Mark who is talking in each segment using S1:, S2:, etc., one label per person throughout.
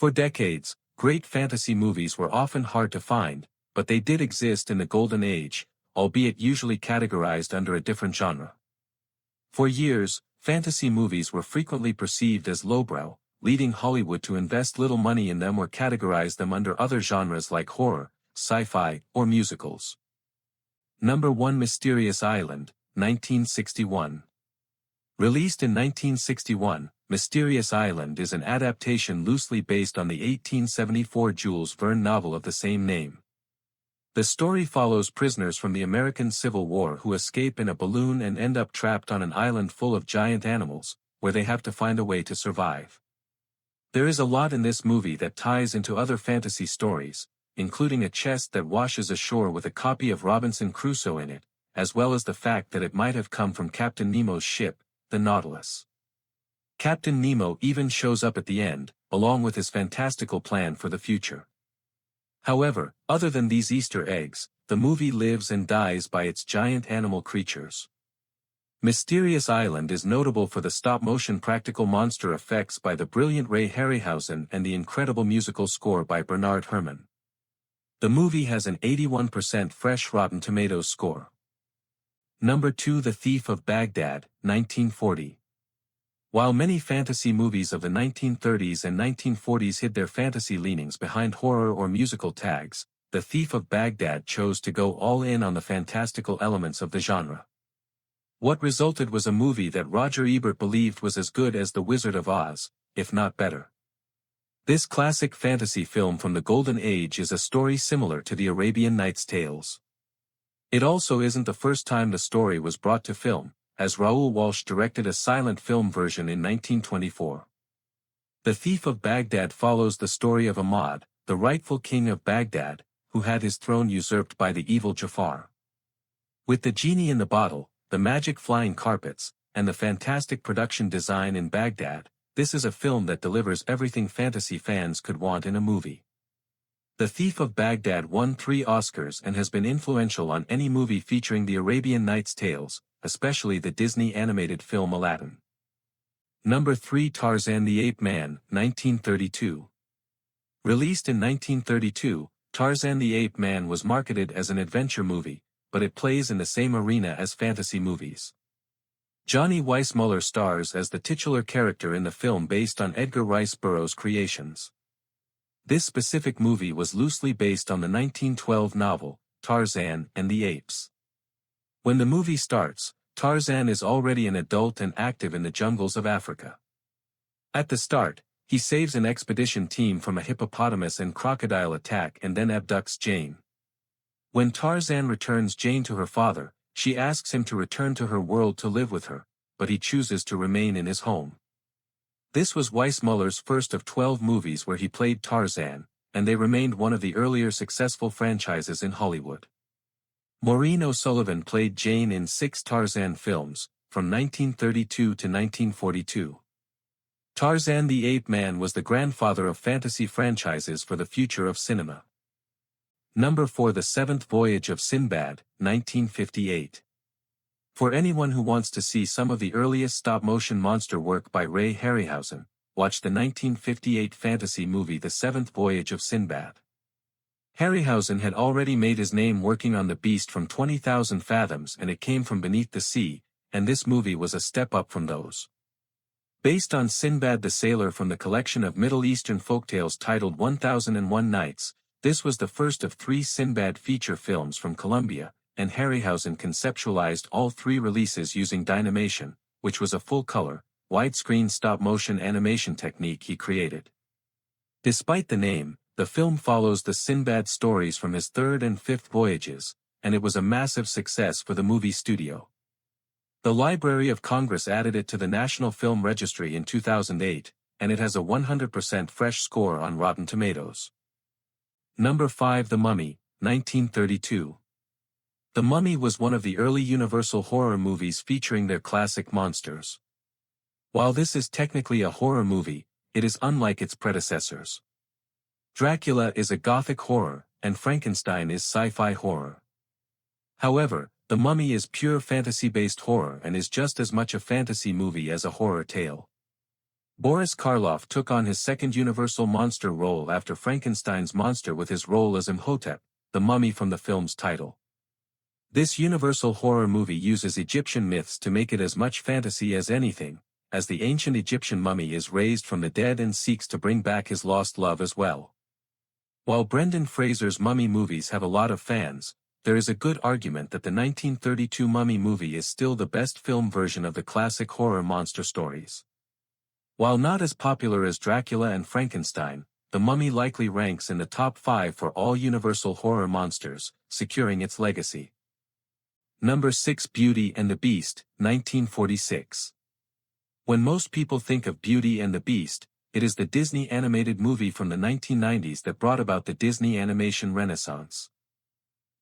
S1: For decades, great fantasy movies were often hard to find, but they did exist in the Golden Age, albeit usually categorized under a different genre. For years, fantasy movies were frequently perceived as lowbrow, leading Hollywood to invest little money in them or categorize them under other genres like horror, sci-fi, or musicals. Number 1. Mysterious Island, 1961. Released in 1961, Mysterious Island is an adaptation loosely based on the 1874 Jules Verne novel of the same name. The story follows prisoners from the American Civil War who escape in a balloon and end up trapped on an island full of giant animals, where they have to find a way to survive. There is a lot in this movie that ties into other fantasy stories, including a chest that washes ashore with a copy of Robinson Crusoe in it, as well as the fact that it might have come from Captain Nemo's ship, the Nautilus. Captain Nemo even shows up at the end, along with his fantastical plan for the future. However, other than these Easter eggs, the movie lives and dies by its giant animal creatures. Mysterious Island is notable for the stop-motion practical monster effects by the brilliant Ray Harryhausen and the incredible musical score by Bernard Herrmann. The movie has an 81% fresh Rotten Tomatoes score. Number 2. The Thief of Baghdad, 1940. While many fantasy movies of the 1930s and 1940s hid their fantasy leanings behind horror or musical tags, The Thief of Baghdad chose to go all in on the fantastical elements of the genre. What resulted was a movie that Roger Ebert believed was as good as The Wizard of Oz, if not better. This classic fantasy film from the Golden Age is a story similar to the Arabian Nights tales. It also isn't the first time the story was brought to film, as Raoul Walsh directed a silent film version in 1924. The Thief of Baghdad follows the story of Ahmad, the rightful king of Baghdad, who had his throne usurped by the evil Jafar. With the genie in the bottle, the magic flying carpets, and the fantastic production design in Baghdad, this is a film that delivers everything fantasy fans could want in a movie. The Thief of Baghdad won 3 Oscars and has been influential on any movie featuring the Arabian Nights tales, especially the Disney animated film Aladdin. Number 3. Tarzan the Ape Man, 1932. Released in 1932, Tarzan the Ape Man was marketed as an adventure movie, but it plays in the same arena as fantasy movies. Johnny Weissmuller stars as the titular character in the film based on Edgar Rice Burroughs' creations. This specific movie was loosely based on the 1912 novel, Tarzan and the Apes. When the movie starts, Tarzan is already an adult and active in the jungles of Africa. At the start, he saves an expedition team from a hippopotamus and crocodile attack and then abducts Jane. When Tarzan returns Jane to her father, she asks him to return to her world to live with her, but he chooses to remain in his home. This was Weissmuller's first of 12 movies where he played Tarzan, and they remained one of the earlier successful franchises in Hollywood. Maureen O'Sullivan played Jane in 6 Tarzan films, from 1932 to 1942. Tarzan the Ape Man was the grandfather of fantasy franchises for the future of cinema. Number 4. The Seventh Voyage of Sinbad, 1958. For anyone who wants to see some of the earliest stop-motion monster work by Ray Harryhausen, watch the 1958 fantasy movie The Seventh Voyage of Sinbad. Harryhausen had already made his name working on The Beast from 20,000 Fathoms and It Came from Beneath the Sea, and this movie was a step up from those. Based on Sinbad the Sailor from the collection of Middle Eastern folktales titled 1001 Nights, this was the first of 3 Sinbad feature films from Columbia, and Harryhausen conceptualized all 3 releases using Dynamation, which was a full-color, widescreen stop-motion animation technique he created. Despite the name, the film follows the Sinbad stories from his 3rd and 5th voyages, and it was a massive success for the movie studio. The Library of Congress added it to the National Film Registry in 2008, and it has a 100% fresh score on Rotten Tomatoes. Number 5. The Mummy, 1932. The Mummy was one of the early Universal horror movies featuring their classic monsters. While this is technically a horror movie, it is unlike its predecessors. Dracula is a gothic horror, and Frankenstein is sci-fi horror. However, The Mummy is pure fantasy-based horror and is just as much a fantasy movie as a horror tale. Boris Karloff took on his second Universal monster role after Frankenstein's monster with his role as Imhotep, the mummy from the film's title. This Universal horror movie uses Egyptian myths to make it as much fantasy as anything, as the ancient Egyptian mummy is raised from the dead and seeks to bring back his lost love as well. While Brendan Fraser's mummy movies have a lot of fans, there is a good argument that the 1932 Mummy movie is still the best film version of the classic horror monster stories. While not as popular as Dracula and Frankenstein, The Mummy likely ranks in the top 5 for all Universal horror monsters, securing its legacy. Number 6. Beauty and the Beast, 1946. When most people think of Beauty and the Beast, it is the Disney animated movie from the 1990s that brought about the Disney animation renaissance.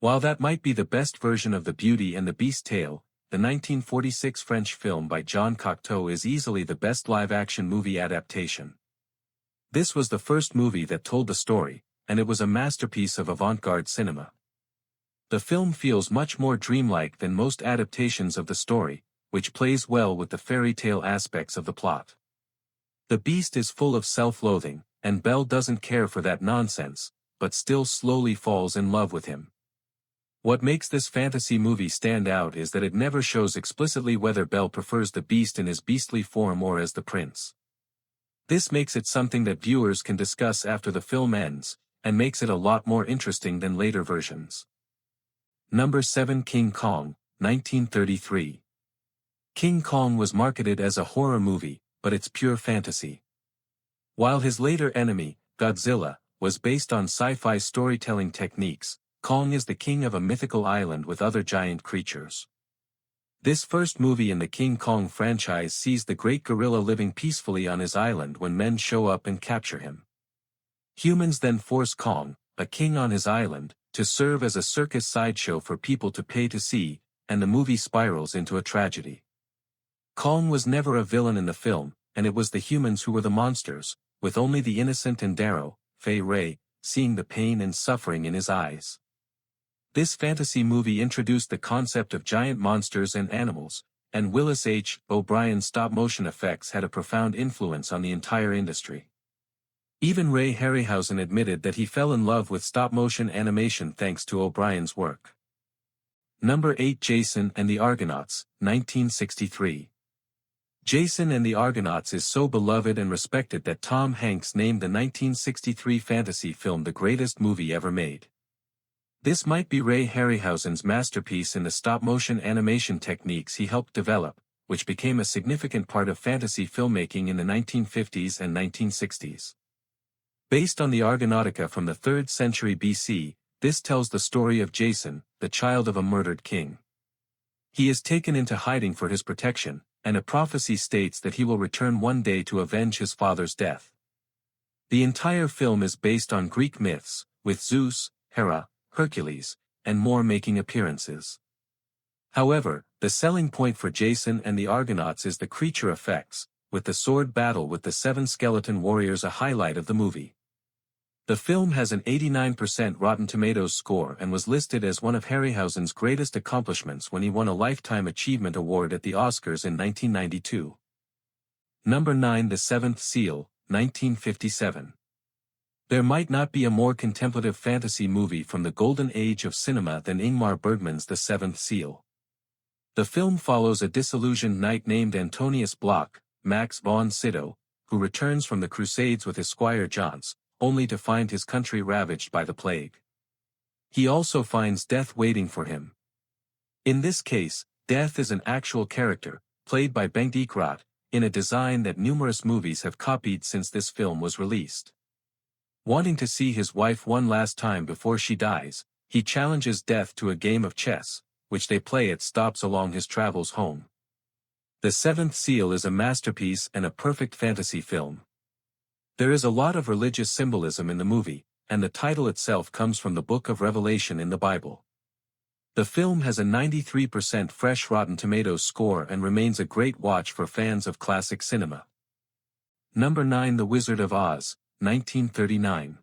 S1: While that might be the best version of the Beauty and the Beast tale, the 1946 French film by Jean Cocteau is easily the best live-action movie adaptation. This was the first movie that told the story, and it was a masterpiece of avant-garde cinema. The film feels much more dreamlike than most adaptations of the story, which plays well with the fairy tale aspects of the plot. The Beast is full of self-loathing, and Belle doesn't care for that nonsense, but still slowly falls in love with him. What makes this fantasy movie stand out is that it never shows explicitly whether Belle prefers the Beast in his beastly form or as the prince. This makes it something that viewers can discuss after the film ends, and makes it a lot more interesting than later versions. Number 7. King Kong, 1933. King Kong was marketed as a horror movie, but it's pure fantasy. While his later enemy, Godzilla, was based on sci-fi storytelling techniques, Kong is the king of a mythical island with other giant creatures. This first movie in the King Kong franchise sees the great gorilla living peacefully on his island when men show up and capture him. Humans then force Kong, a king on his island, to serve as a circus sideshow for people to pay to see, and the movie spirals into a tragedy. Kong was never a villain in the film, and it was the humans who were the monsters, with only the innocent and Darrow, Fay Ray, seeing the pain and suffering in his eyes. This fantasy movie introduced the concept of giant monsters and animals, and Willis H. O'Brien's stop-motion effects had a profound influence on the entire industry. Even Ray Harryhausen admitted that he fell in love with stop-motion animation thanks to O'Brien's work. Number 8. Jason and the Argonauts, 1963. Jason and the Argonauts is so beloved and respected that Tom Hanks named the 1963 fantasy film the greatest movie ever made. This might be Ray Harryhausen's masterpiece in the stop-motion animation techniques he helped develop, which became a significant part of fantasy filmmaking in the 1950s and 1960s. Based on the Argonautica from the 3rd century BC, this tells the story of Jason, the child of a murdered king. He is taken into hiding for his protection, and a prophecy states that he will return one day to avenge his father's death. The entire film is based on Greek myths, with Zeus, Hera, Hercules, and more making appearances. However, the selling point for Jason and the Argonauts is the creature effects, with the sword battle with the 7 skeleton warriors a highlight of the movie. The film has an 89% Rotten Tomatoes score and was listed as one of Harryhausen's greatest accomplishments when he won a Lifetime Achievement Award at the Oscars in 1992. Number 9. The Seventh Seal, 1957. There might not be a more contemplative fantasy movie from the golden age of cinema than Ingmar Bergman's The Seventh Seal. The film follows a disillusioned knight named Antonius Block, Max von Sydow, who returns from the Crusades with his squire Johns, only to find his country ravaged by the plague. He also finds death waiting for him. In this case, death is an actual character, played by Bengt Ekeroth, in a design that numerous movies have copied since this film was released. Wanting to see his wife one last time before she dies, he challenges death to a game of chess, which they play at stops along his travels home. The Seventh Seal is a masterpiece and a perfect fantasy film. There is a lot of religious symbolism in the movie, and the title itself comes from the Book of Revelation in the Bible. The film has a 93% fresh Rotten Tomatoes score and remains a great watch for fans of classic cinema. Number 9. The Wizard of Oz, 1939.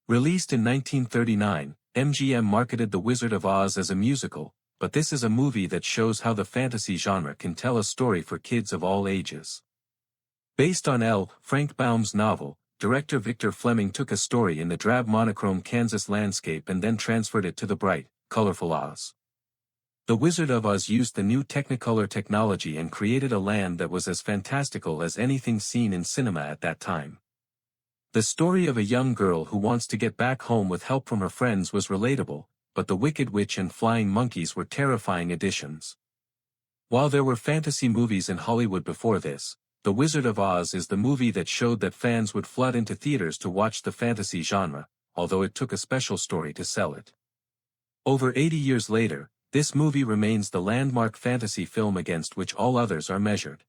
S1: Released in 1939, MGM marketed The Wizard of Oz as a musical, but this is a movie that shows how the fantasy genre can tell a story for kids of all ages. Based on L. Frank Baum's novel, director Victor Fleming took a story in the drab monochrome Kansas landscape and then transferred it to the bright, colorful Oz. The Wizard of Oz used the new Technicolor technology and created a land that was as fantastical as anything seen in cinema at that time. The story of a young girl who wants to get back home with help from her friends was relatable, but the Wicked Witch and flying monkeys were terrifying additions. While there were fantasy movies in Hollywood before this, The Wizard of Oz is the movie that showed that fans would flood into theaters to watch the fantasy genre, although it took a special story to sell it. Over 80 years later, this movie remains the landmark fantasy film against which all others are measured.